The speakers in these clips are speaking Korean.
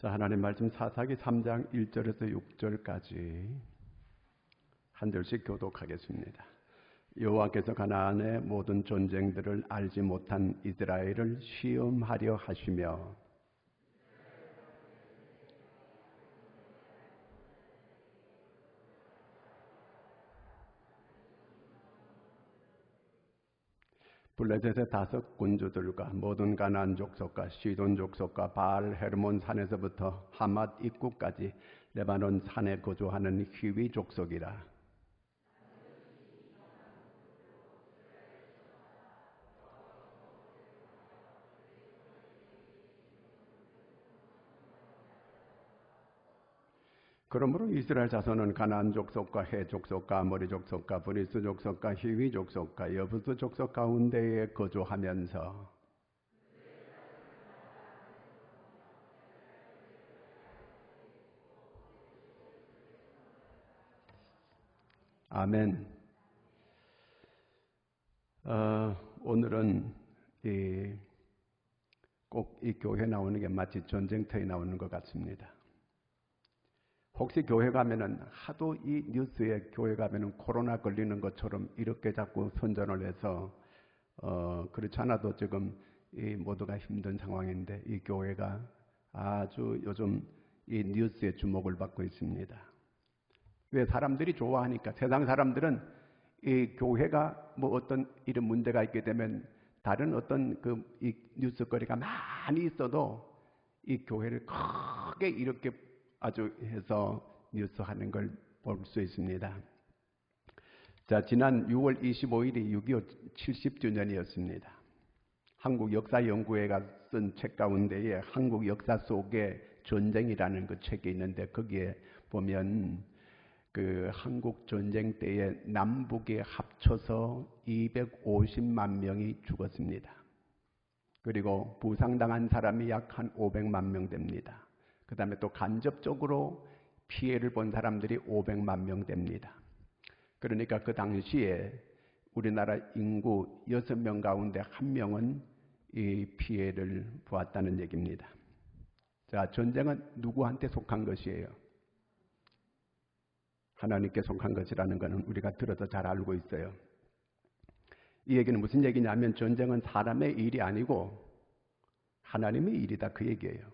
자, 하나님 말씀 사사기 3장 1절에서 6절까지 한 절씩 교독하겠습니다. 여호와께서 가나안의 모든 전쟁들을 알지 못한 이스라엘을 시험하려 하시며 블레셋의 5 군주들과 모든 가나안 족속과 시돈 족속과 바알 헤르몬 산에서부터 하맛 입구까지 레바논 산에 거주하는 히위 족속이라. 그러므로 이스라엘 자손은 가나안 족속과 해 족속과 아모리 족속과 브리스 족속과 히위 족속과 여부스 족속 가운데에 거주하면서 아멘. 오늘은 꼭 이 교회 나오는 게 마치 전쟁터에 나오는 것 같습니다. 혹시 교회 가면은 하도 이 뉴스에 교회 가면은 코로나 걸리는 것처럼 이렇게 자꾸 선전을 해서 그렇지 않아도 지금 이 모두가 힘든 상황인데 이 교회가 아주 요즘 이 뉴스에 주목을 받고 있습니다. 왜? 사람들이 좋아하니까. 세상 사람들은 이 교회가 뭐 어떤 이런 문제가 있게 되면 다른 어떤 이 뉴스거리가 많이 있어도 이 교회를 크게 이렇게 아주 해서 뉴스하는 걸 볼 수 있습니다. 자, 지난 6월 25일이 6.25 70주년이었습니다. 한국역사연구회가 쓴 책 가운데에 한국 역사 속의 전쟁이라는 그 책이 있는데 거기에 보면 그 한국 전쟁 때에 남북에 합쳐서 250만 명이 죽었습니다. 그리고 부상당한 사람이 약 한 500만 명 됩니다. 그 다음에 또 간접적으로 피해를 본 사람들이 500만 명 됩니다. 그러니까 그 당시에 우리나라 인구 6명 가운데 1명은 이 피해를 보았다는 얘기입니다. 자, 전쟁은 누구한테 속한 것이에요? 하나님께 속한 것이라는 것은 우리가 들어서 잘 알고 있어요. 이 얘기는 무슨 얘기냐면 전쟁은 사람의 일이 아니고 하나님의 일이다, 그 얘기예요.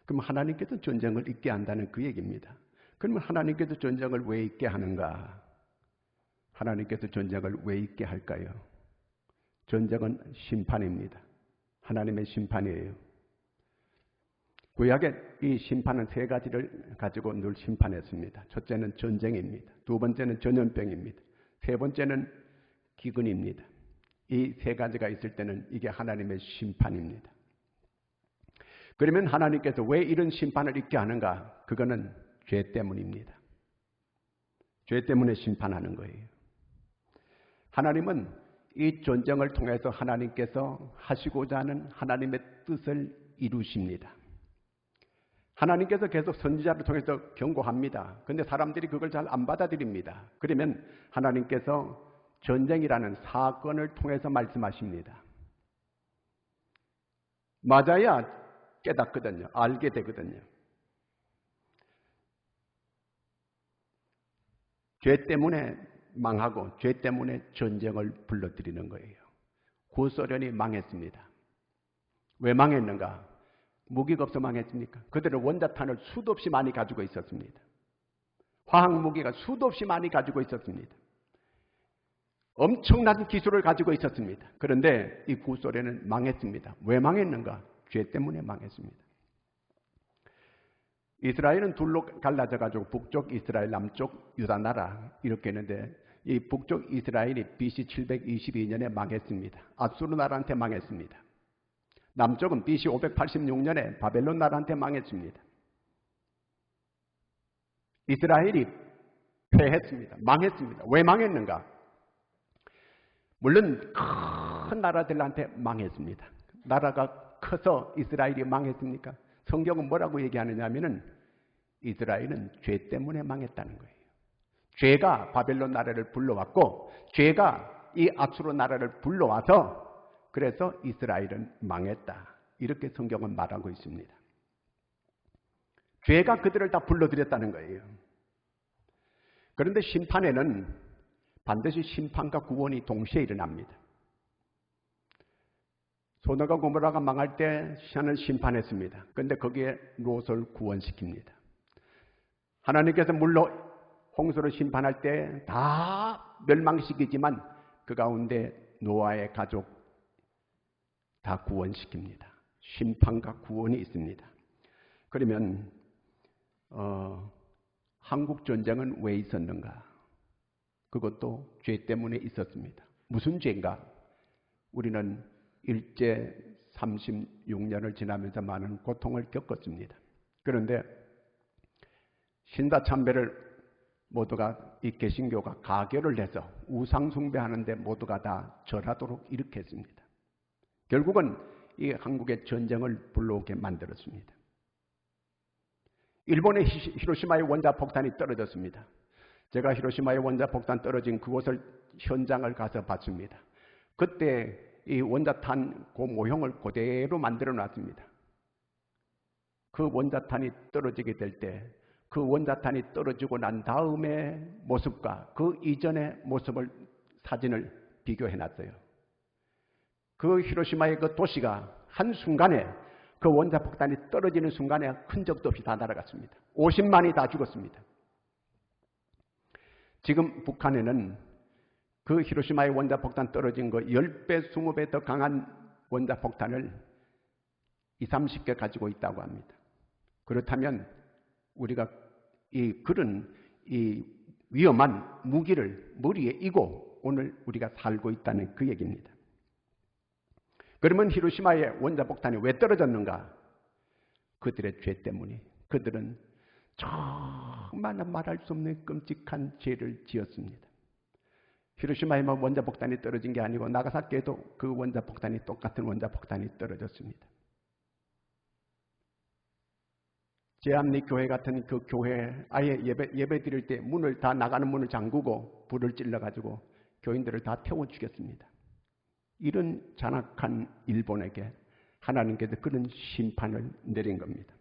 그럼 하나님께서 전쟁을 있게 한다는 그 얘기입니다. 그러면 하나님께서 전쟁을 왜 있게 하는가? 하나님께서 전쟁을 왜 있게 할까요? 전쟁은 심판입니다. 하나님의 심판이에요. 구약의 이 심판은 3가지를 가지고 늘 심판했습니다. 첫째는 전쟁입니다. 2번째는 전염병입니다. 3번째는 기근입니다. 이 3가지가 있을 때는 이게 하나님의 심판입니다. 그러면 하나님께서 왜 이런 심판을 있게 하는가? 그거는 죄 때문입니다. 죄 때문에 심판하는 거예요. 하나님은 이 전쟁을 통해서 하나님께서 하시고자 하는 하나님의 뜻을 이루십니다. 하나님께서 계속 선지자를 통해서 경고합니다. 그런데 사람들이 그걸 잘 안 받아들입니다. 그러면 하나님께서 전쟁이라는 사건을 통해서 말씀하십니다. 맞아야 깨닫거든요. 알게 되거든요. 죄 때문에 망하고 죄 때문에 전쟁을 불러들이는 거예요. 구소련이 망했습니다. 왜 망했는가? 무기가 없어 망했습니까? 그들은 원자탄을 수도 없이 많이 가지고 있었습니다. 화학무기가 수도 없이 많이 가지고 있었습니다. 엄청난 기술을 가지고 있었습니다. 그런데 이 구소련은 망했습니다. 왜 망했는가? 죄 때문에 망했습니다. 이스라엘은 둘로 갈라져 가지고 북쪽 이스라엘, 남쪽 유다 나라 이렇게 했는데 이 북쪽 이스라엘이 BC 722년에 망했습니다. 아수르 나라한테 망했습니다. 남쪽은 BC 586년에 바벨론 나라한테 망했습니다. 이스라엘이 패했습니다. 망했습니다. 왜 망했는가? 물론 큰 나라들한테 망했습니다. 나라가 커서 이스라엘이 망했습니까? 성경은 뭐라고 얘기하느냐 하면은 이스라엘은 죄 때문에 망했다는 거예요. 죄가 바벨론 나라를 불러왔고 죄가 이 아수르 나라를 불러와서 그래서 이스라엘은 망했다. 이렇게 성경은 말하고 있습니다. 죄가 그들을 다 불러들였다는 거예요. 그런데 심판에는 반드시 심판과 구원이 동시에 일어납니다. 소돔과 고모라가 망할 때 하나님은 심판했습니다. 그런데 거기에 롯을 구원시킵니다. 하나님께서 물로 홍수로 심판할 때 다 멸망시키지만 그 가운데 노아의 가족 다 구원시킵니다. 심판과 구원이 있습니다. 그러면 한국 전쟁은 왜 있었는가? 그것도 죄 때문에 있었습니다. 무슨 죄인가? 우리는 일제 36년을 지나면서 많은 고통을 겪었습니다. 그런데 신사참배를 모두가 이 개신교가 가결을 해서 우상 숭배하는데 모두가 다 절하도록 일으켰습니다. 결국은 이 한국의 전쟁을 불러오게 만들었습니다. 일본의 히로시마의 원자폭탄이 떨어졌습니다. 제가 히로시마의 원자폭탄 떨어진 그곳을 현장을 가서 봤습니다. 그때 이 원자탄 그 모형을 그대로 만들어 놨습니다. 그 원자탄이 떨어지게 될 때 그 원자탄이 떨어지고 난 다음의 모습과 그 이전의 모습을 사진을 비교해 놨어요. 그 히로시마의 그 도시가 한순간에 그 원자폭탄이 떨어지는 순간에 흔적도 없이 다 날아갔습니다. 50만이 다 죽었습니다. 지금 북한에는 그 히로시마의 원자폭탄 떨어진 거 10배, 20배 더 강한 원자폭탄을 20, 30개 가지고 있다고 합니다. 그렇다면 우리가 그런 위험한 무기를 머리에 이고 오늘 우리가 살고 있다는 그 얘기입니다. 그러면 히로시마의 원자폭탄이 왜 떨어졌는가? 그들의 죄 때문에. 그들은 정말 말할 수 없는 끔찍한 죄를 지었습니다. 히로시마에만 원자폭탄이 떨어진 게 아니고 나가사키에도 그 원자폭탄이 똑같은 원자폭탄이 떨어졌습니다. 제암리 교회 같은 그 교회 아예 예배 드릴 때 문을 다 나가는 문을 잠그고 불을 찔러가지고 교인들을 다 태워 죽였습니다. 이런 잔악한 일본에게 하나님께서 그런 심판을 내린 겁니다.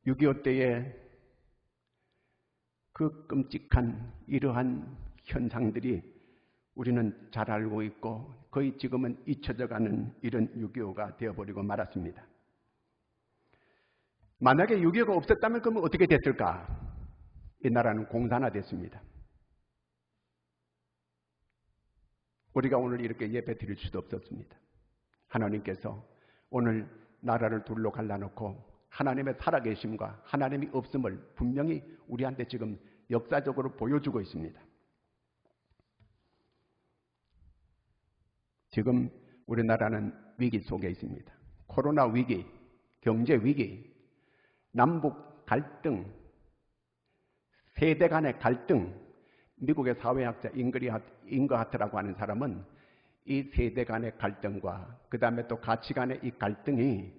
6.25 때에 그 끔찍한 이러한 현상들이 우리는 잘 알고 있고 거의 지금은 잊혀져가는 이런 6.25가 되어버리고 말았습니다. 만약에 6.25가 없었다면 그러면 어떻게 됐을까? 이 나라는 공산화됐습니다. 우리가 오늘 이렇게 예배 드릴 수도 없었습니다. 하나님께서 오늘 나라를 둘러 갈라놓고 하나님의 살아계심과 하나님이 없음을 분명히 우리한테 지금 역사적으로 보여주고 있습니다. 지금 우리나라는 위기 속에 있습니다. 코로나 위기, 경제 위기, 남북 갈등, 세대 간의 갈등. 미국의 사회학자 잉거하트라고 하는 사람은 이 세대 간의 갈등과 그 다음에 또 가치 간의 이 갈등이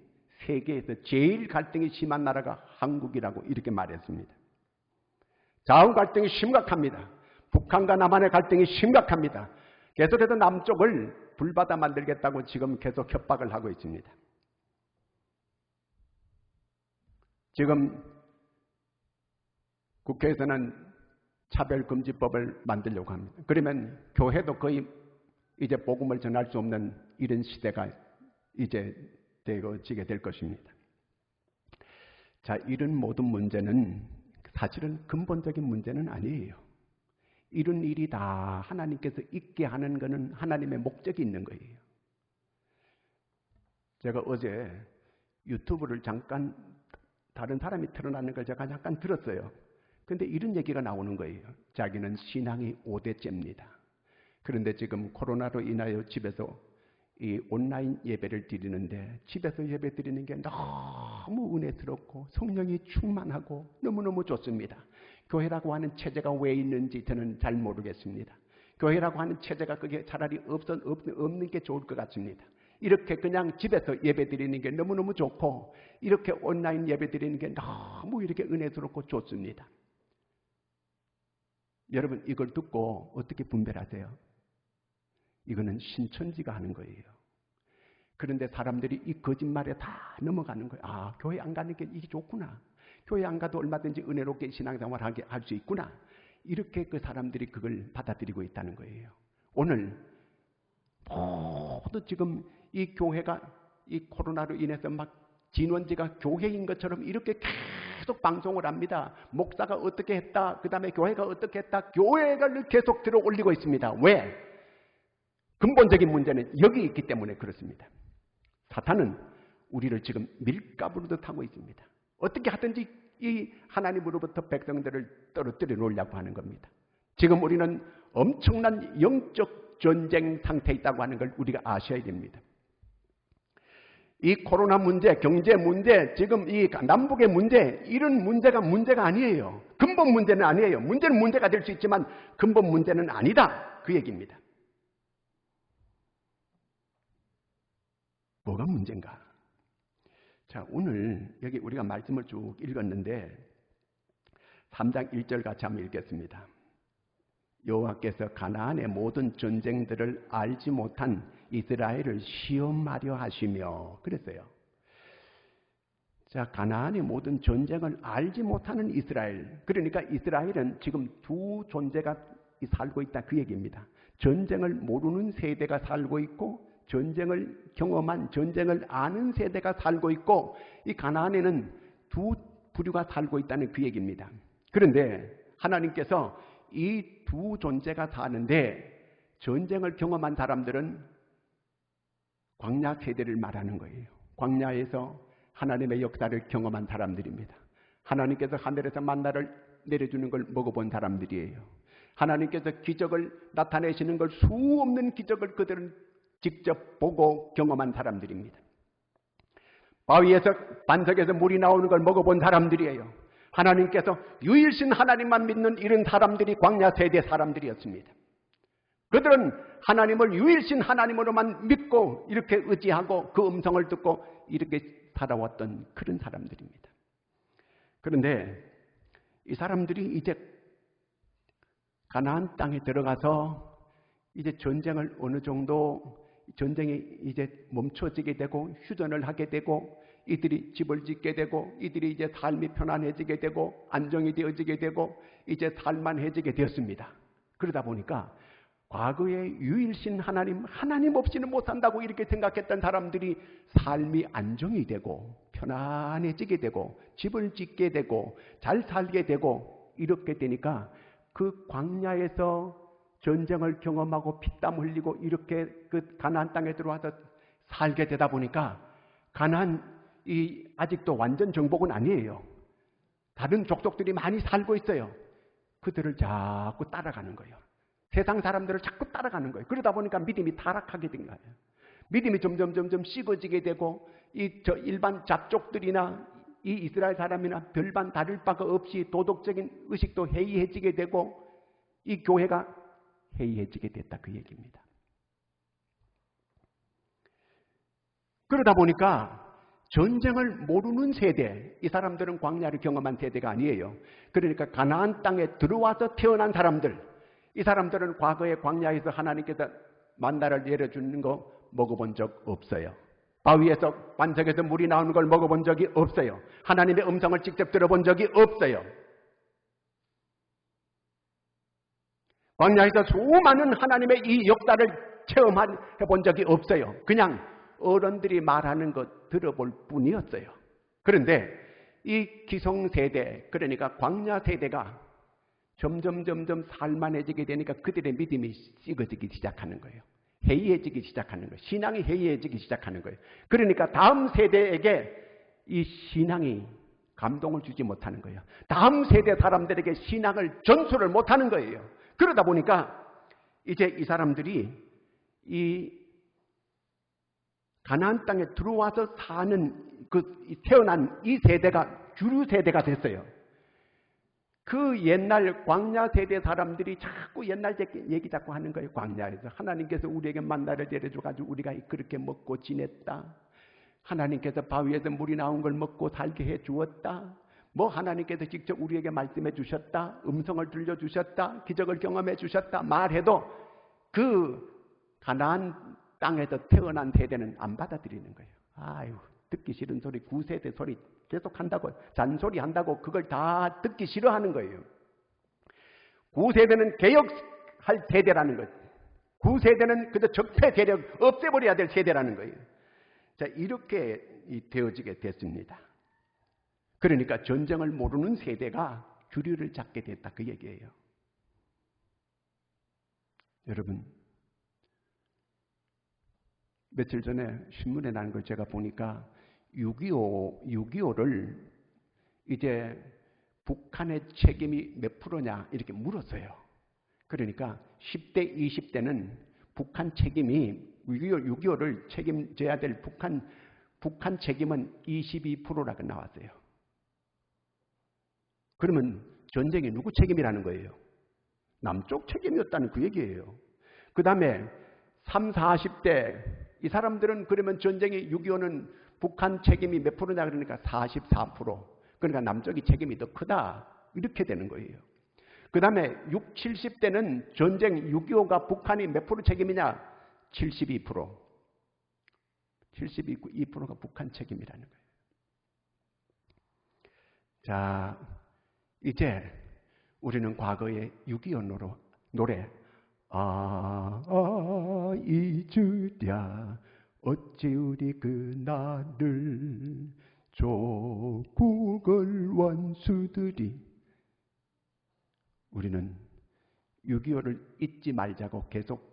세계에서 제일 갈등이 심한 나라가 한국이라고 이렇게 말했습니다. 좌우 갈등이 심각합니다. 북한과 남한의 갈등이 심각합니다. 계속해서 남쪽을 불바다 만들겠다고 지금 계속 협박을 하고 있습니다. 지금 국회에서는 차별금지법을 만들려고 합니다. 그러면 교회도 거의 이제 복음을 전할 수 없는 이런 시대가 이제 되어지게 될 것입니다. 자, 이런 모든 문제는 사실은 근본적인 문제는 아니에요. 이런 일이 다 하나님께서 있게 하는 것은 하나님의 목적이 있는 거예요. 제가 어제 유튜브를 잠깐 다른 사람이 틀어놨는 걸 제가 잠깐 들었어요. 그런데 이런 얘기가 나오는 거예요. 자기는 신앙이 5대째입니다. 그런데 지금 코로나로 인하여 집에서 이 온라인 예배를 드리는데 집에서 예배 드리는 게 너무 은혜스럽고 성령이 충만하고 너무너무 좋습니다. 교회라고 하는 체제가 왜 있는지 저는 잘 모르겠습니다. 교회라고 하는 체제가 그게 차라리 없는 게 좋을 것 같습니다. 이렇게 그냥 집에서 예배 드리는 게 너무너무 좋고 이렇게 온라인 예배 드리는 게 너무 이렇게 은혜스럽고 좋습니다. 여러분 이걸 듣고 어떻게 분별하세요? 이거는 신천지가 하는 거예요. 그런데 사람들이 이 거짓말에 다 넘어가는 거예요. 아, 교회 안 가는 게 이게 좋구나. 교회 안 가도 얼마든지 은혜롭게 신앙생활 하게 할 수 있구나. 이렇게 그 사람들이 그걸 받아들이고 있다는 거예요. 오늘 모두 지금 이 교회가 이 코로나로 인해서 막 진원지가 교회인 것처럼 이렇게 계속 방송을 합니다. 목사가 어떻게 했다. 그 다음에 교회가 어떻게 했다. 교회를 계속 들어 올리고 있습니다. 왜? 근본적인 문제는 여기 있기 때문에 그렇습니다. 사탄은 우리를 지금 밀가부르듯 하고 있습니다. 어떻게 하든지 이 하나님으로부터 백성들을 떨어뜨려 놓으려고 하는 겁니다. 지금 우리는 엄청난 영적 전쟁 상태에 있다고 하는 걸 우리가 아셔야 됩니다. 이 코로나 문제, 경제 문제, 지금 이 남북의 문제, 이런 문제가 문제가 아니에요. 근본 문제는 아니에요. 문제는 문제가 될 수 있지만 근본 문제는 아니다. 그 얘기입니다. 뭐가 문제인가? 자, 오늘 여기 우리가 말씀을 쭉 읽었는데 3장 1절 같이 한번 읽겠습니다. 여호와께서 가나안의 모든 전쟁들을 알지 못한 이스라엘을 시험하려 하시며 그랬어요. 자, 가나안의 모든 전쟁을 알지 못하는 이스라엘. 그러니까 이스라엘은 지금 두 존재가 살고 있다 그 얘기입니다. 전쟁을 모르는 세대가 살고 있고 전쟁을 경험한, 전쟁을 아는 세대가 살고 있고 이 가나안에는 두 부류가 살고 있다는 그 얘기입니다. 그런데 하나님께서 이 두 존재가 사는데 전쟁을 경험한 사람들은 광야 세대를 말하는 거예요. 광야에서 하나님의 역사를 경험한 사람들입니다. 하나님께서 하늘에서 만나를 내려주는 걸 먹어본 사람들이에요. 하나님께서 기적을 나타내시는 걸 수 없는 기적을 그들은 직접 보고 경험한 사람들입니다. 바위에서 반석에서 물이 나오는 걸 먹어본 사람들이에요. 하나님께서 유일신 하나님만 믿는 이런 사람들이 광야 세대 사람들이었습니다. 그들은 하나님을 유일신 하나님으로만 믿고 이렇게 의지하고 그 음성을 듣고 이렇게 살아왔던 그런 사람들입니다. 그런데 이 사람들이 이제 가나안 땅에 들어가서 이제 전쟁을 어느 정도 전쟁이 이제 멈춰지게 되고 휴전을 하게 되고 이들이 집을 짓게 되고 이들이 이제 삶이 편안해지게 되고 안정이 되어지게 되고 이제 살만해지게 되었습니다. 그러다 보니까 과거의 유일신 하나님 없이는 못 산다고 이렇게 생각했던 사람들이 삶이 안정이 되고 편안해지게 되고 집을 짓게 되고 잘 살게 되고 이렇게 되니까 그 광야에서 전쟁을 경험하고 피땀 흘리고 이렇게 그 가나안 땅에 들어와서 살게 되다 보니까 가나안이 아직도 완전 정복은 아니에요. 다른 족속들이 많이 살고 있어요. 그들을 자꾸 따라가는 거예요. 세상 사람들을 자꾸 따라가는 거예요. 그러다 보니까 믿음이 타락하게 된 거예요. 믿음이 점점 식어지게 되고 일반 잡족들이나 이 이스라엘 사람이나 별반 다를 바가 없이 도덕적인 의식도 해이해지게 되고 이 교회가 해이해지게 됐다 그 얘기입니다. 그러다 보니까 전쟁을 모르는 세대, 이 사람들은 광야를 경험한 세대가 아니에요. 그러니까 가나안 땅에 들어와서 태어난 사람들, 이 사람들은 과거에 광야에서 하나님께서 만나를 내려주는 거 먹어본 적 없어요. 바위에서 반석에서 물이 나오는 걸 먹어본 적이 없어요. 하나님의 음성을 직접 들어본 적이 없어요. 광야에서 수많은 하나님의 이 역사를 체험해본 적이 없어요. 그냥 어른들이 말하는 것 들어볼 뿐이었어요. 그런데 이 기성세대, 그러니까 광야 세대가 점점 살만해지게 되니까 그들의 믿음이 식어지기 시작하는 거예요. 해이해지기 시작하는 거예요. 신앙이 해이해지기 시작하는 거예요. 그러니까 다음 세대에게 이 신앙이 감동을 주지 못하는 거예요. 다음 세대 사람들에게 신앙을 전수를 못하는 거예요. 그러다 보니까 이제 이 사람들이 이 가나안 땅에 들어와서 사는 태어난 이 세대가 주류 세대가 됐어요. 그 옛날 광야 세대 사람들이 자꾸 옛날 얘기 자꾸 하는 거예요. 광야에서 하나님께서 우리에게 만나를 내려줘가지고 우리가 그렇게 먹고 지냈다. 하나님께서 바위에서 물이 나온 걸 먹고 살게 해주었다. 뭐 하나님께서 직접 우리에게 말씀해 주셨다. 음성을 들려주셨다. 기적을 경험해 주셨다. 말해도 그 가나안 땅에서 태어난 세대는 안 받아들이는 거예요. 아유, 듣기 싫은 소리, 구세대 소리 계속 한다고, 잔소리 한다고 그걸 다 듣기 싫어하는 거예요. 구세대는 개혁할 세대라는 거죠. 구세대는 그저 적폐 세력 없애버려야 될 세대라는 거예요. 자, 이렇게 되어지게 됐습니다. 그러니까 전쟁을 모르는 세대가 주류를 잡게 됐다, 그 얘기예요. 여러분, 며칠 전에 신문에 난 걸 제가 보니까 6.25를 이제 북한의 책임이 몇 프로냐 이렇게 물었어요. 그러니까 10대, 20대는 북한 책임이 6.25를 책임져야 될 북한 책임은 22%라고 나왔어요. 그러면 전쟁이 누구 책임이라는 거예요? 남쪽 책임이었다는 그 얘기예요. 그 다음에 30, 40대 이 사람들은 그러면 전쟁이 6.25는 북한 책임이 몇 프로냐 그러니까 44%. 그러니까 남쪽이 책임이 더 크다. 이렇게 되는 거예요. 그 다음에 60, 70대는 전쟁 6.25가 북한이 몇 프로 책임이냐? 72%. 72%가 북한 책임이라는 거예요. 자, 이제 우리는 과거의 6.25 노래 잊으랴 어찌 그날을 조국을 원수들이 우리는 6.25를 잊지 말자고 계속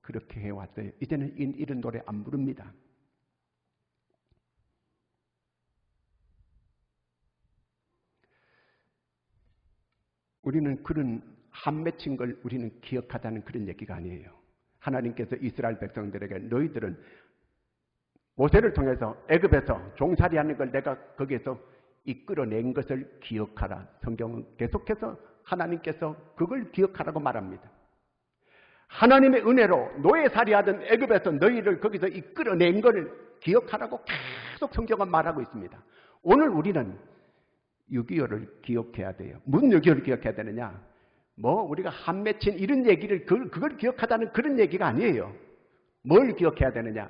그렇게 해왔어요. 이제는 이런 노래 안 부릅니다. 우리는 그런 한 맺힌 걸 우리는 기억하자는 그런 얘기가 아니에요. 하나님께서 이스라엘 백성들에게 너희들은 모세를 통해서 애굽에서 종살이하는 걸 내가 거기에서 이끌어낸 것을 기억하라. 성경은 계속해서 하나님께서 그걸 기억하라고 말합니다. 하나님의 은혜로 노예살이하던 애굽에서 너희를 거기서 이끌어낸 걸 기억하라고 계속 성경은 말하고 있습니다. 오늘 우리는 6.25를 기억해야 돼요. 무슨 6.25를 기억해야 되느냐? 우리가 한 맺힌 이런 얘기를 그걸 기억하자는 그런 얘기가 아니에요. 뭘 기억해야 되느냐?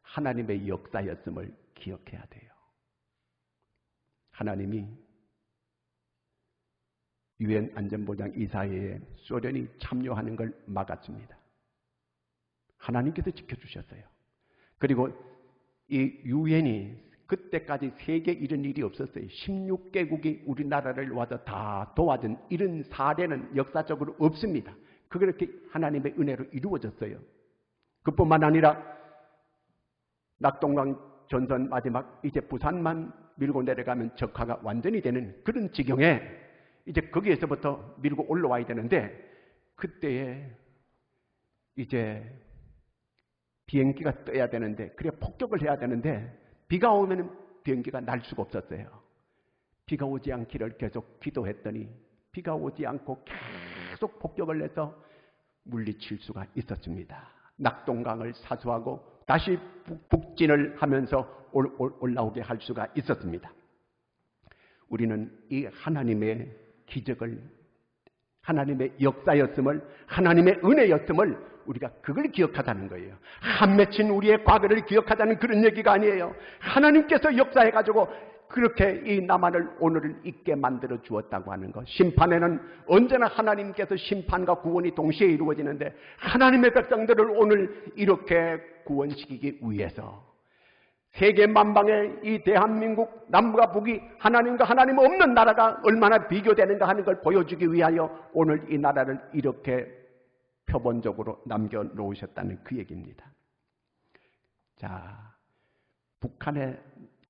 하나님의 역사였음을 기억해야 돼요. 하나님이 유엔 안전보장 이사회에 소련이 참여하는 걸 막았습니다. 하나님께서 지켜주셨어요. 그리고 이 유엔이 그때까지 세계에 이런 일이 없었어요. 16개국이 우리나라를 와서 다 도와준 이런 사례는 역사적으로 없습니다. 그렇게 하나님의 은혜로 이루어졌어요. 그뿐만 아니라 낙동강 전선 마지막 이제 부산만 밀고 내려가면 적화가 완전히 되는 그런 지경에 이제 거기에서부터 밀고 올라와야 되는데 그때에 이제 비행기가 떠야 되는데 그래 폭격을 해야 되는데 비가 오면 비행기가 날 수가 없었어요. 비가 오지 않기를 계속 기도했더니 비가 오지 않고 계속 폭격을 해서 물리칠 수가 있었습니다. 낙동강을 사수하고 다시 북진을 하면서 올라오게 할 수가 있었습니다. 우리는 이 하나님의 기적을, 하나님의 역사였음을, 하나님의 은혜였음을 우리가 그걸 기억하자는 거예요. 한 맺힌 우리의 과거를 기억하자는 그런 얘기가 아니에요. 하나님께서 역사해가지고 그렇게 이 남한을 오늘을 있게 만들어 주었다고 하는 것. 심판에는 언제나 하나님께서 심판과 구원이 동시에 이루어지는데 하나님의 백성들을 오늘 이렇게 구원시키기 위해서 세계 만방의 이 대한민국 남과 북이 하나님과 하나님 없는 나라가 얼마나 비교되는가 하는 걸 보여주기 위하여 오늘 이 나라를 이렇게 표본적으로 남겨놓으셨다는 그 얘기입니다. 자, 북한에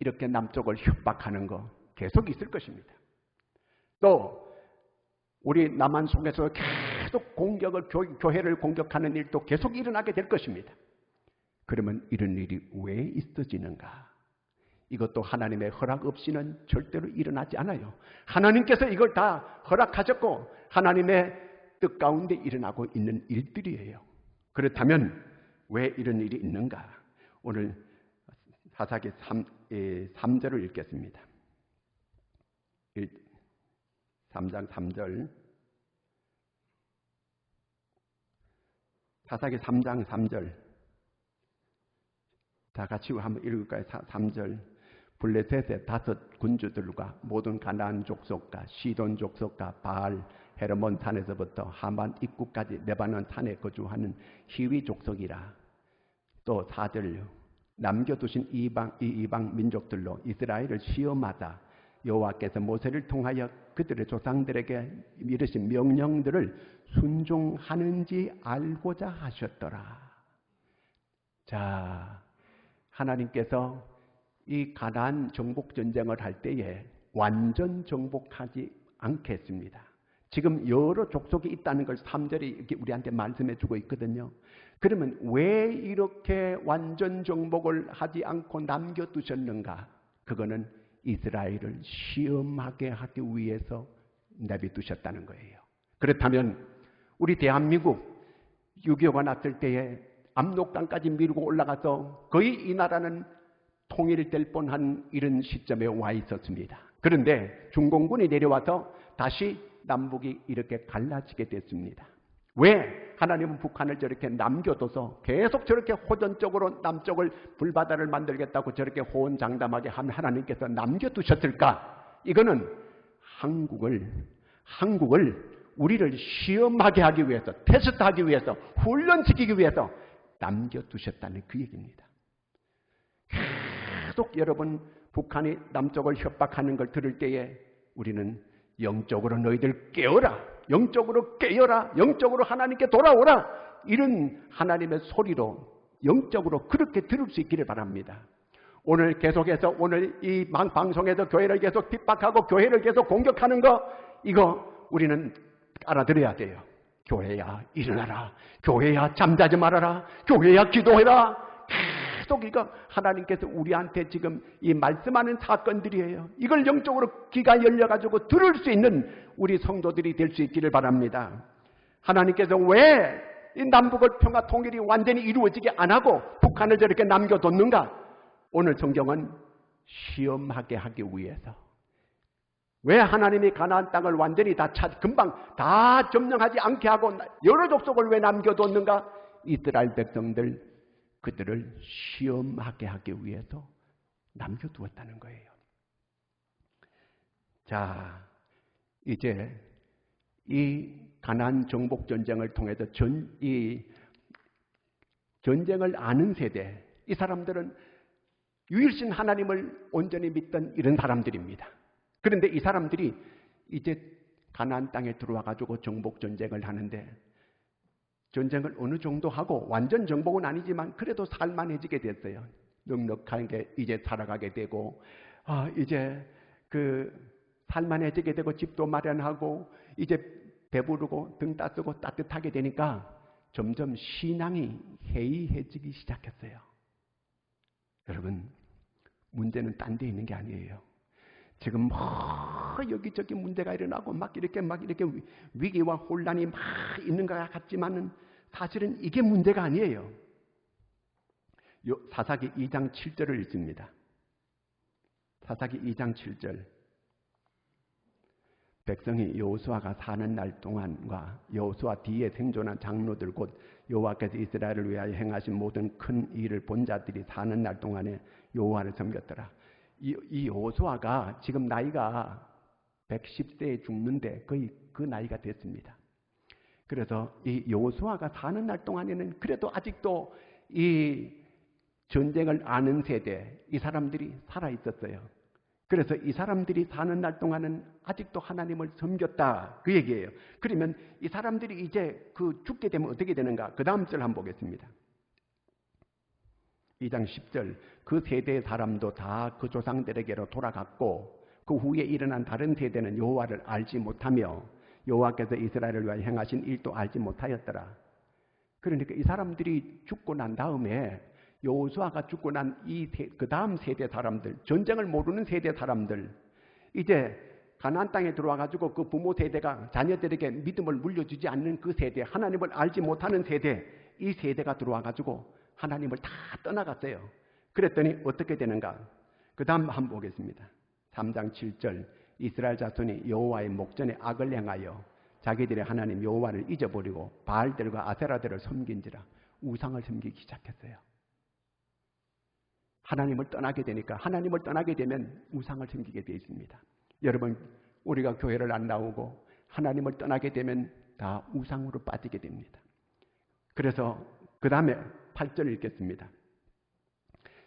이렇게 남쪽을 협박하는 거 계속 있을 것입니다. 또 우리 남한 속에서 계속 공격을 교회를 공격하는 일도 계속 일어나게 될 것입니다. 그러면 이런 일이 왜 있어지는가? 이것도 하나님의 허락 없이는 절대로 일어나지 않아요. 하나님께서 이걸 다 허락하셨고 하나님의 뜻 가운데 일어나고 있는 일들이에요. 그렇다면 왜 이런 일이 있는가? 오늘 사사기 3절을 읽겠습니다. 3장 3절. 사사기 3장 3절. 다 같이 한번 읽을까요? 3절. 블레셋의 5 군주들과 모든 가나안 족속과 시돈 족속과 바알 헤르몬 산에서부터 하만 입구까지 레바논 산에 거주하는 히위 족속이라. 또 4절. 남겨두신 이방 민족들로 이스라엘을 시험하다 여호와께서 모세를 통하여 그들의 조상들에게 이르신 명령들을 순종하는지 알고자 하셨더라. 자, 하나님께서 이 가나안 정복 전쟁을 할 때에 완전 정복하지 않겠습니다. 지금 여러 족속이 있다는 걸 3절이 우리한테 말씀해 주고 있거든요. 그러면 왜 이렇게 완전 정복을 하지 않고 남겨두셨는가? 그거는 이스라엘을 시험하게 하기 위해서 내비두셨다는 거예요. 그렇다면 우리 대한민국 6.25가 났을 때에 압록강까지 밀고 올라가서 거의 이 나라는 통일될 뻔한 이런 시점에 와 있었습니다. 그런데 중공군이 내려와서 다시 남북이 이렇게 갈라지게 됐습니다. 왜 하나님은 북한을 저렇게 남겨둬서 계속 저렇게 호전적으로 남쪽을 불바다를 만들겠다고 저렇게 호언장담하게 하나님께서 남겨두셨을까? 이거는 한국을 우리를 시험하게 하기 위해서, 테스트하기 위해서, 훈련시키기 위해서 남겨두셨다는 그 얘기입니다. 계속 여러분 북한이 남쪽을 협박하는 걸 들을 때에 우리는 영적으로 너희들 깨어라, 영적으로 깨어라, 영적으로 하나님께 돌아오라, 이런 하나님의 소리로 영적으로 그렇게 들을 수 있기를 바랍니다. 오늘 계속해서 오늘 이 방송에서 교회를 계속 핍박하고 교회를 계속 공격하는 거, 이거 우리는 알아들어야 돼요. 교회야 일어나라, 교회야 잠자지 말아라, 교회야 기도해라. 계속 이거 하나님께서 우리한테 지금 이 말씀하는 사건들이에요. 이걸 영적으로 귀가 열려가지고 들을 수 있는 우리 성도들이 될 수 있기를 바랍니다. 하나님께서 왜 이 남북을 평화 통일이 완전히 이루어지게 안 하고 북한을 저렇게 남겨뒀는가? 오늘 성경은 시험하게 하기 위해서. 왜 하나님이 가나안 땅을 완전히 금방 다 점령하지 않게 하고 여러 족속을 왜 남겨뒀는가? 이스라엘 백성들, 그들을 시험하게 하기 위해서 남겨두었다는 거예요. 자, 이제 이 가나안 정복 전쟁을 통해서 이 전쟁을 아는 세대, 이 사람들은 유일신 하나님을 온전히 믿던 이런 사람들입니다. 그런데 이 사람들이 이제 가나안 땅에 들어와 가지고 정복 전쟁을 하는데, 전쟁을 어느 정도 하고 완전 정복은 아니지만 그래도 살만해지게 됐어요. 넉넉하게 이제 살아가게 되고, 이제 살만해지게 되고 집도 마련하고 이제 배부르고 등 따쓰고 따뜻하게 되니까 점점 신앙이 해이해지기 시작했어요. 여러분, 문제는 딴 데 있는 게 아니에요. 지금 여기저기 문제가 일어나고 막 이렇게 위기와 혼란이 막 있는 것 같지만은 사실은 이게 문제가 아니에요. 사사기 2장 7절을 읽습니다. 사사기 2장 7절. 백성이 여호수아가 사는 날 동안과 여호수아 뒤에 생존한 장로들 곧 여호와께서 이스라엘을 위하여 행하신 모든 큰 일을 본 자들이 사는 날 동안에 여호와를 섬겼더라. 이 여호수아가 지금 나이가 110세에 죽는데 거의 그 나이가 됐습니다. 그래서 이 여호수아가 사는 날 동안에는 그래도 아직도 이 전쟁을 아는 세대, 이 사람들이 살아 있었어요. 그래서 이 사람들이 사는 날 동안은 아직도 하나님을 섬겼다, 그 얘기예요. 그러면 이 사람들이 이제 죽게 되면 어떻게 되는가? 그 다음 절 한번 보겠습니다. 2장 10절. 그 세대의 사람도 다 그 조상들에게로 돌아갔고 그 후에 일어난 다른 세대는 여호와를 알지 못하며 여호와께서 이스라엘을 위하여 행하신 일도 알지 못하였더라. 그러니까 이 사람들이 죽고 난 다음에, 여호수아가 죽고 난 그 다음 세대 사람들, 전쟁을 모르는 세대 사람들, 이제 가나안 땅에 들어와 가지고 그 부모 세대가 자녀들에게 믿음을 물려주지 않는 그 세대, 하나님을 알지 못하는 세대, 이 세대가 들어와 가지고 하나님을 다 떠나갔어요. 그랬더니 어떻게 되는가? 그 다음 한번 보겠습니다. 3장 7절. 이스라엘 자손이 여호와의 목전에 악을 행하여 자기들의 하나님 여호와를 잊어버리고 바알들과 아세라들을 섬긴지라. 우상을 섬기기 시작했어요. 하나님을 떠나게 되니까 하나님을 떠나게 되면 우상을 섬기게 되어 있습니다. 여러분, 우리가 교회를 안 나오고 하나님을 떠나게 되면 다 우상으로 빠지게 됩니다. 그래서 그 다음에 8절 읽겠습니다.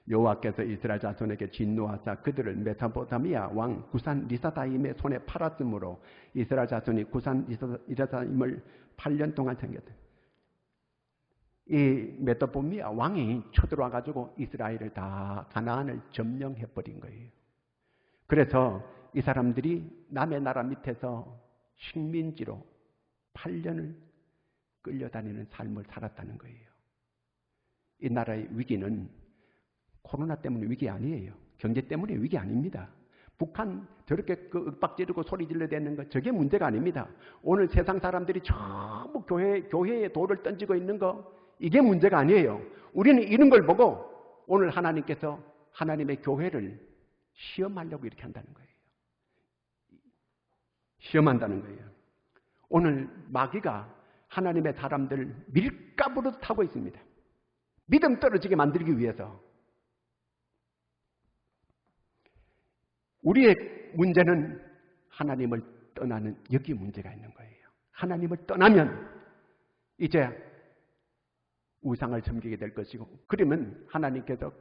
여호와께서 이스라엘 자손에게 진노하사 그들을 메소포타미아 왕 구산 리사다임의 손에 팔았으므로 이스라엘 자손이 구산 리사다임을 8년 동안 섬겼다. 이 메소포타미아 왕이 쳐들어와 가지고 이스라엘을 다 가나안을 점령해 버린 거예요. 그래서 이 사람들이 남의 나라 밑에서 식민지로 8년을 끌려다니는 삶을 살았다는 거예요. 이 나라의 위기는 코로나 때문에 위기 아니에요. 경제 때문에 위기 아닙니다. 북한 저렇게 윽박지르고 소리 질러대는 거 저게 문제가 아닙니다. 오늘 세상 사람들이 전부 교회에 돌을 던지고 있는 거 이게 문제가 아니에요. 우리는 이런 걸 보고 오늘 하나님께서 하나님의 교회를 시험하려고 이렇게 한다는 거예요. 시험한다는 거예요. 오늘 마귀가 하나님의 사람들을 밀가부로 타고 있습니다. 믿음 떨어지게 만들기 위해서. 우리의 문제는 하나님을 떠나는 여기 문제가 있는 거예요. 하나님을 떠나면 이제 우상을 섬기게 될 것이고, 그러면 하나님께서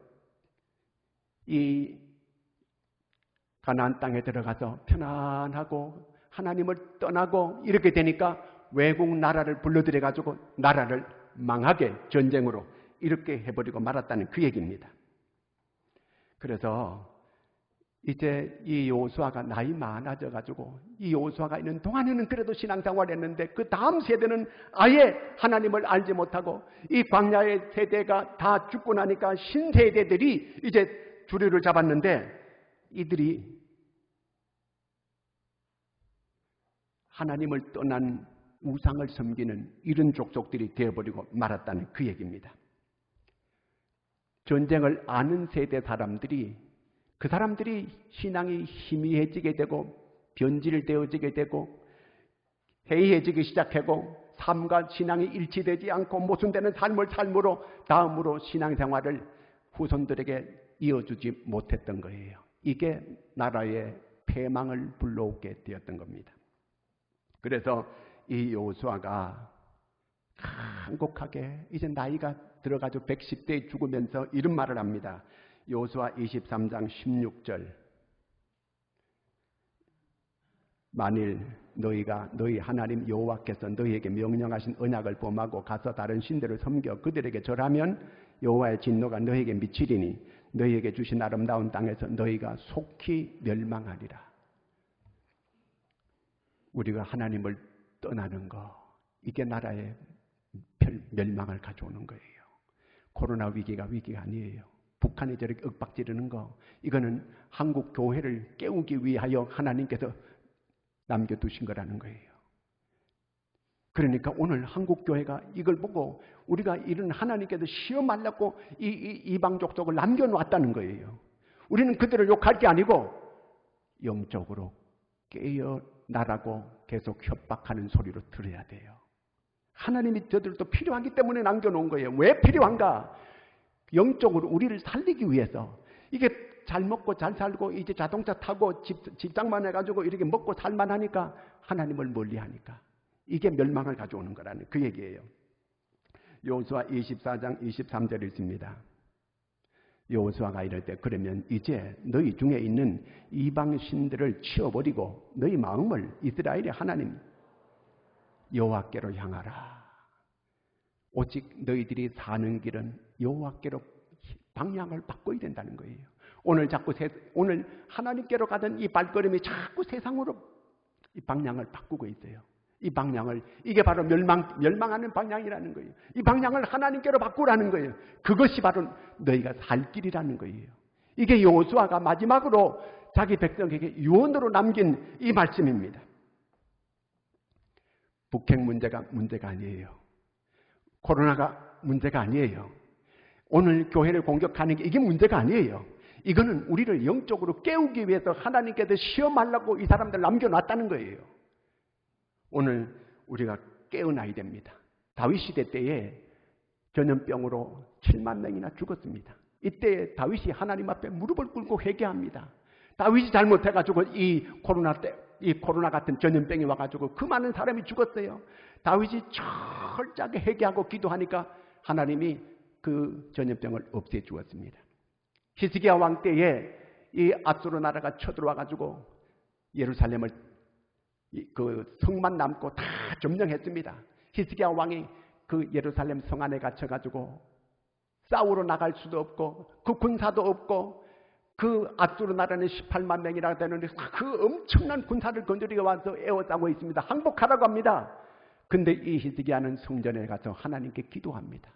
이 가나안 땅에 들어가서 편안하고 하나님을 떠나고 이렇게 되니까 외국 나라를 불러들여 가지고 나라를 망하게 전쟁으로 이렇게 해버리고 말았다는 그 얘기입니다. 그래서 이제 이 여호수아가 나이 많아져 가지고 이 여호수아가 있는 동안에는 그래도 신앙생활을 했는데 그 다음 세대는 아예 하나님을 알지 못하고 이 광야의 세대가 다 죽고 나니까 신세대들이 이제 주류를 잡았는데 이들이 하나님을 떠난 우상을 섬기는 이런 족속들이 되어버리고 말았다는 그 얘기입니다. 전쟁을 아는 세대 사람들이 그 사람들이 신앙이 희미해지게 되고 변질되어지게 되고 해이해지기 시작하고 삶과 신앙이 일치되지 않고 모순되는 삶으로 다음으로 신앙생활을 후손들에게 이어주지 못했던 거예요. 이게 나라의 패망을 불러오게 되었던 겁니다. 그래서 이 여호수아가 한곡하게 이제 나이가 들어가지고 110대에 죽으면서 이런 말을 합니다. 여호수아 23장 16절. 만일 너희 하나님 여호와께서 너희에게 명령하신 언약을 범하고 가서 다른 신들을 섬겨 그들에게 절하면 여호와의 진노가 너희에게 미치리니 너희에게 주신 아름다운 땅에서 너희가 속히 멸망하리라. 우리가 하나님을 떠나는 거, 이게 나라의 멸망을 가져오는 거예요. 코로나 위기가 아니에요. 북한이 저렇게 윽박지르는 거, 이거는 한국 교회를 깨우기 위하여 하나님께서 남겨두신 거라는 거예요. 그러니까 오늘 한국 교회가 이걸 보고 우리가 이런 하나님께서 시험하려고 이방 족속을 남겨놓았다는 거예요. 우리는 그들을 욕할 게 아니고 영적으로 깨어나라고 계속 협박하는 소리로 들어야 돼요. 하나님이 저들도 필요하기 때문에 남겨놓은 거예요. 왜 필요한가? 영적으로 우리를 살리기 위해서. 이게 잘 먹고 잘 살고 이제 자동차 타고 직장만 해가지고 이렇게 먹고 살만하니까 하나님을 멀리하니까 이게 멸망을 가져오는 거라는 그 얘기예요. 여호수아 24장 23절에 있습니다. 여호수아가 이럴 때 그러면 이제 너희 중에 있는 이방 신들을 치워버리고 너희 마음을 이스라엘의 하나님 여호와께로 향하라. 오직 너희들이 사는 길은 여호와께로 방향을 바꿔야 된다는 거예요. 오늘 하나님께로 가던 이 발걸음이 자꾸 세상으로 이 방향을 바꾸고 있어요. 이 방향을, 이게 바로 멸망하는 방향이라는 거예요. 이 방향을 하나님께로 바꾸라는 거예요. 그것이 바로 너희가 살 길이라는 거예요. 이게 여호수아가 마지막으로 자기 백성에게 유언으로 남긴 이 말씀입니다. 북핵 문제가 아니에요. 코로나가 문제가 아니에요. 오늘 교회를 공격하는 게 이게 문제가 아니에요. 이거는 우리를 영적으로 깨우기 위해서 하나님께서 시험하려고 이 사람들 남겨놨다는 거예요. 오늘 우리가 깨어나야 됩니다. 다윗 시대 때에 전염병으로 7만 명이나 죽었습니다. 이때 다윗이 하나님 앞에 무릎을 꿇고 회개합니다. 다윗이 잘못해가지고 이 코로나 같은 전염병이 와가지고 그 많은 사람이 죽었어요. 다윗이 철저하게 회개하고 기도하니까 하나님이 그 전염병을 없애 주었습니다. 히스기야 왕 때에 이 아수르 나라가 쳐들어와가지고 예루살렘을 그 성만 남고 다 점령했습니다. 히스기야 왕이 그 예루살렘 성 안에 갇혀가지고 싸우러 나갈 수도 없고 그 군사도 없고 그 아수르 나라는 18만 명이라 되는데 그 엄청난 군사를 건드리고 와서 에워싸고 있습니다. 항복하라고 합니다. 근데 이 히스기야는 성전에 가서 하나님께 기도합니다.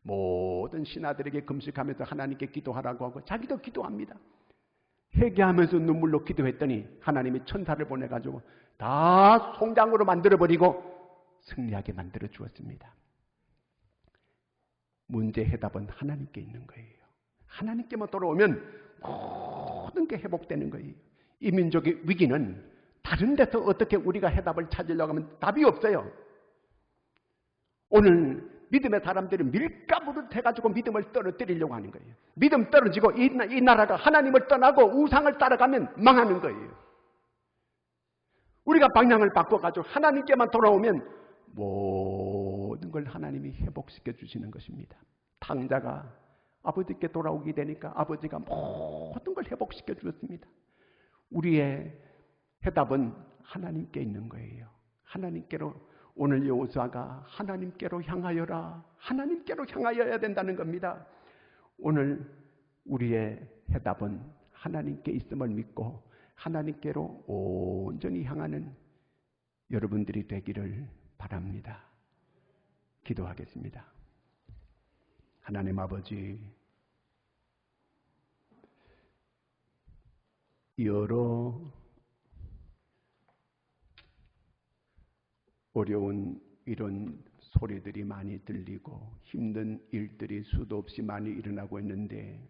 모든 신하들에게 금식하면서 하나님께 기도하라고 하고 자기도 기도합니다. 회개하면서 눈물로 기도했더니 하나님이 천사를 보내가지고 다 송장으로 만들어버리고 승리하게 만들어 주었습니다. 문제 해답은 하나님께 있는 거예요. 하나님께만 돌아오면 모든 게 회복되는 거예요. 이 민족의 위기는 다른 데서 어떻게 우리가 해답을 찾으려고 하면 답이 없어요. 오늘 믿음의 사람들이 밀가부를 해가지고 믿음을 떨어뜨리려고 하는 거예요. 믿음 떨어지고 이 나라가 하나님을 떠나고 우상을 따라가면 망하는 거예요. 우리가 방향을 바꿔가지고 하나님께만 돌아오면 모든 걸 하나님이 회복시켜 주시는 것입니다. 탕자가 아버지께 돌아오게 되니까 아버지가 모든 걸 회복시켜 주었습니다. 우리의 해답은 하나님께 있는 거예요. 하나님께로 오늘 여호수아가 하나님께로 향하여라. 하나님께로 향하여야 된다는 겁니다. 오늘 우리의 해답은 하나님께 있음을 믿고 하나님께로 온전히 향하는 여러분들이 되기를 바랍니다. 기도하겠습니다. 하나님 아버지, 여러 어려운 이런 소리들이 많이 들리고 힘든 일들이 수도 없이 많이 일어나고 있는데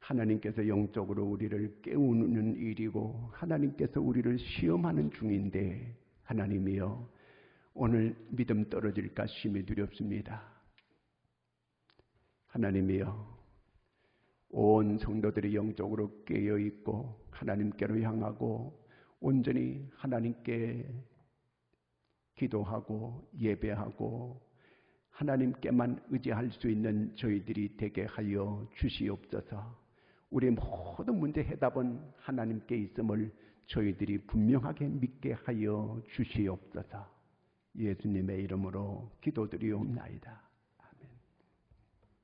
하나님께서 영적으로 우리를 깨우는 일이고 하나님께서 우리를 시험하는 중인데 하나님이여 오늘 믿음 떨어질까 심히 두렵습니다. 하나님이여 온 성도들이 영적으로 깨어있고 하나님께로 향하고 온전히 하나님께 기도하고 예배하고 하나님께만 의지할 수 있는 저희들이 되게 하여 주시옵소서. 우리의 모든 문제 해답은 하나님께 있음을 저희들이 분명하게 믿게 하여 주시옵소서. 예수님의 이름으로 기도드리옵나이다.